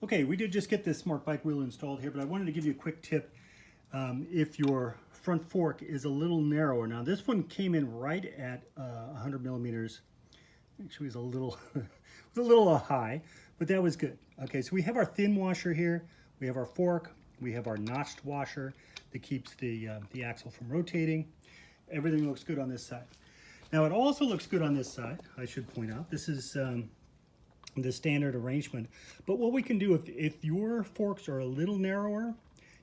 Okay, we did just get this smart bike wheel installed here, but I wanted to give you a quick tip if your front fork is a little narrower. Now this one came in right at 100 millimeters. Actually, it was a little, it was a little high, but that was good. Okay, so we have our thin washer here. We have our fork. We have our notched washer that keeps the axle from rotating. Everything looks good on this side. Now it also looks good on this side, I should point out. This is the standard arrangement. But what we can do, if your forks are a little narrower,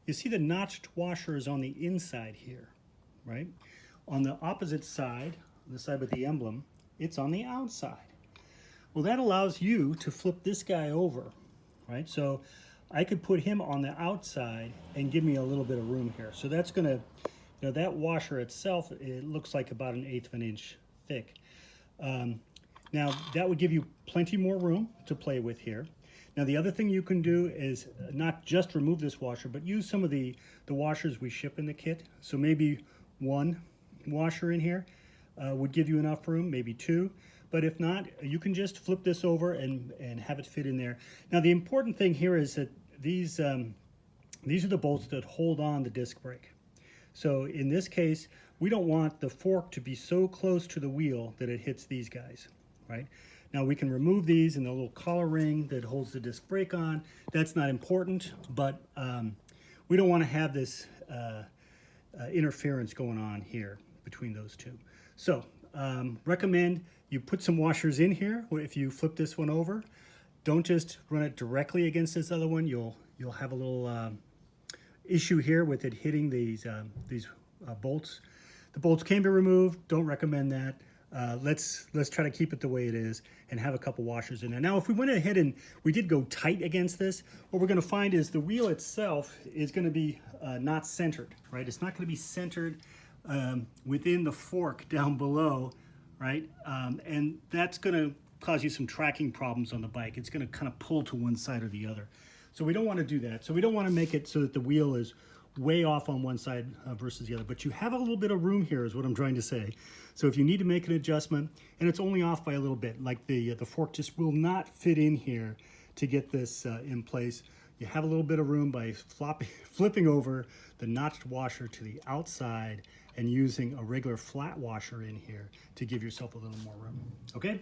you see the notched washer is on the inside here, right? On the opposite side, the side with the emblem, it's on the outside. Well, that allows you to flip this guy over, right? So I could put him on the outside and give me a little bit of room here. So that's gonna, you know, that washer itself, it looks like about 1/8 of an inch thick. Now that would give you plenty more room to play with here. Now the other thing you can do is not just remove this washer, but use some of the washers we ship in the kit. So maybe one washer in here would give you enough room, maybe two. But if not, you can just flip this over and have it fit in there. Now the important thing here is that these are the bolts that hold on the disc brake. So in this case, we don't want the fork to be so close to the wheel that it hits these guys, right? Now we can remove these and the little collar ring that holds the disc brake on. That's not important, but we don't want to have this interference going on here between those two. So recommend you put some washers in here. If you flip this one over, don't just run it directly against this other one. You'll have a little issue here with it hitting these bolts. The bolts can be removed. Don't recommend that. Let's try to keep it the way it is and have a couple washers in there. Now, if we went ahead and we did go tight against this, what we're going to find is the wheel itself is going to be not centered, right? It's not going to be centered within the fork down below, right? And that's going to cause you some tracking problems on the bike. It's going to kind of pull to one side or the other. So we don't want to do that. So we don't want to make it so that the wheel is way off on one side versus the other. But you have a little bit of room here is what I'm trying to say. So if you need to make an adjustment, and it's only off by a little bit, like the fork just will not fit in here to get this in place. You have a little bit of room by flipping over the notched washer to the outside and using a regular flat washer in here to give yourself a little more room. Okay?